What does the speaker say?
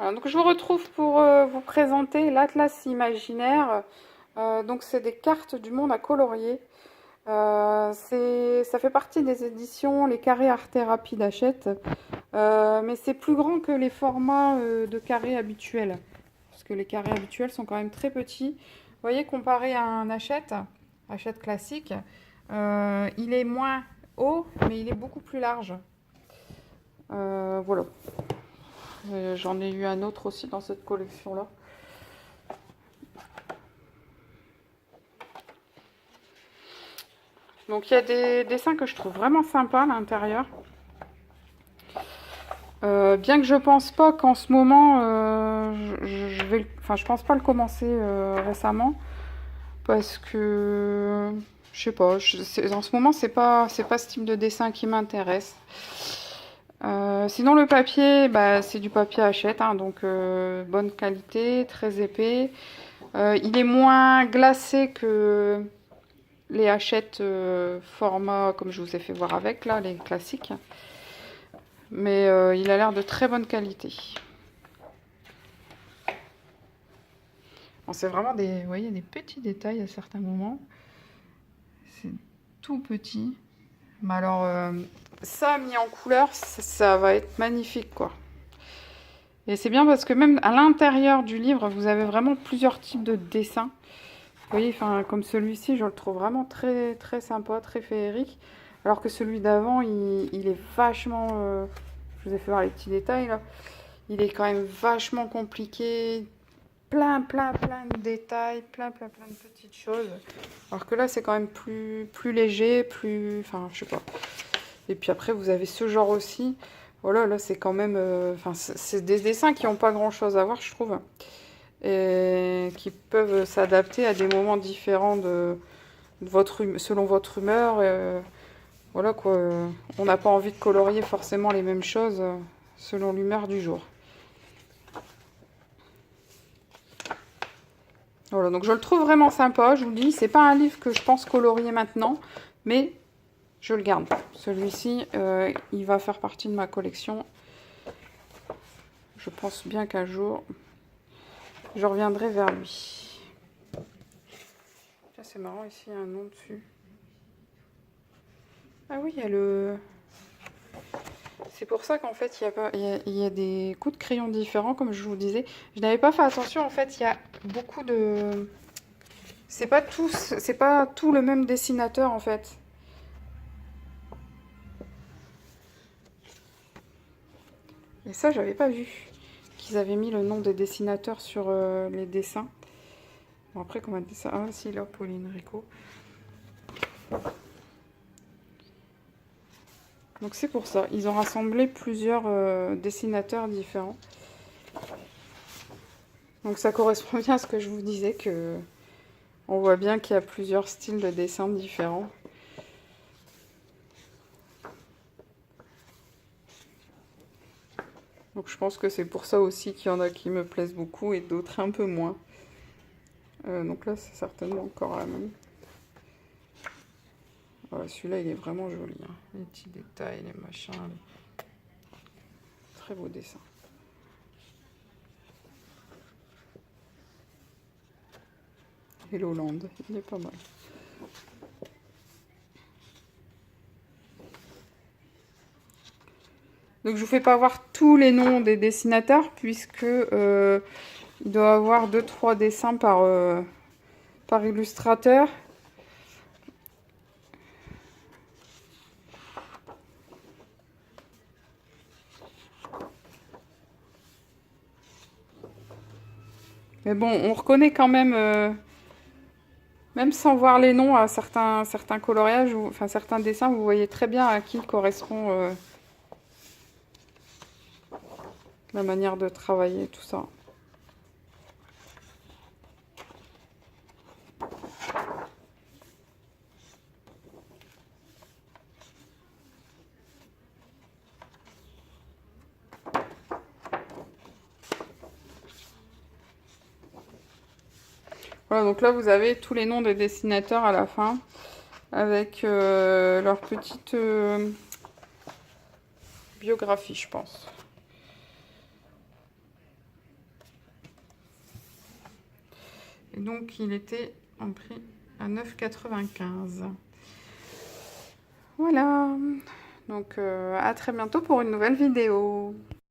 Voilà, donc je vous retrouve pour vous présenter l'Atlas imaginaire. Donc c'est des cartes du monde à colorier. Ça fait partie des éditions Les Carrés Art Thérapie d'Hachette. Mais c'est plus grand que les formats de carrés habituels. Parce que les carrés habituels sont quand même très petits. Vous voyez, comparé à un Hachette classique, il est moins haut, mais il est beaucoup plus large. Voilà. J'en ai eu un autre aussi dans cette collection-là. Donc il y a des dessins que je trouve vraiment sympas à l'intérieur. Bien que je pense pas qu'en ce moment, je pense pas le commencer récemment parce que je sais pas. En ce moment, c'est pas ce type de dessin qui m'intéresse. Sinon le papier, bah, c'est du papier Hachette, hein, donc bonne qualité, très épais. Il est moins glacé que les Hachette format comme je vous ai fait voir avec, là, les classiques. Mais il a l'air de très bonne qualité. Bon, c'est vraiment des, vous voyez, des petits détails à certains moments. C'est tout petit. Mais alors, ça mis en couleur, ça va être magnifique, quoi. Et c'est bien parce que même à l'intérieur du livre, vous avez vraiment plusieurs types de dessins. Vous voyez, enfin, comme celui-ci, je le trouve vraiment très, très sympa, très féerique. Alors que celui d'avant, il est vachement... je vous ai fait voir les petits détails, là. Il est quand même vachement compliqué. Plein de détails, plein de petites choses. Alors que là, c'est quand même plus léger, plus... Enfin, je sais pas. Et puis après, vous avez ce genre aussi. Voilà, là, c'est quand même... Enfin, c'est des dessins qui n'ont pas grand-chose à voir, je trouve. Et qui peuvent s'adapter à des moments différents selon votre humeur. Voilà, quoi. On n'a pas envie de colorier forcément les mêmes choses selon l'humeur du jour. Voilà, donc je le trouve vraiment sympa, je vous le dis, c'est pas un livre que je pense colorier maintenant, mais je le garde. Celui-ci, il va faire partie de ma collection. Je pense bien qu'un jour, je reviendrai vers lui. C'est marrant, ici, il y a un nom dessus. Ah oui, il y a le... C'est pour ça qu'en fait, il y a des coups de crayon différents, comme je vous disais. Je n'avais pas fait attention, en fait, il y a beaucoup de... C'est pas tout le même dessinateur, en fait. Et ça, j'avais pas vu qu'ils avaient mis le nom des dessinateurs sur les dessins. Bon, après, comment dire ça? Ah, si, là, Pauline Rico. Donc, c'est pour ça. Ils ont rassemblé plusieurs dessinateurs différents. Donc, ça correspond bien à ce que je vous disais, que on voit bien qu'il y a plusieurs styles de dessin différents. Donc, je pense que c'est pour ça aussi qu'il y en a qui me plaisent beaucoup et d'autres un peu moins. Donc là, c'est certainement encore la même. Voilà, celui-là, il est vraiment joli. Hein. Les petits détails, les machins. Très beau dessin. Hello Land, il est pas mal. Donc je vous fais pas voir tous les noms des dessinateurs puisque il doit y avoir 2-3 dessins par illustrateur. Mais bon, on reconnaît quand même sans voir les noms à certains coloriages, enfin certains dessins, vous voyez très bien à qui correspond la manière de travailler, tout ça. Voilà, donc là vous avez tous les noms des dessinateurs à la fin, avec leur petite biographie, je pense. Et donc, il était en prix à 9,95 €. Voilà. Donc, à très bientôt pour une nouvelle vidéo.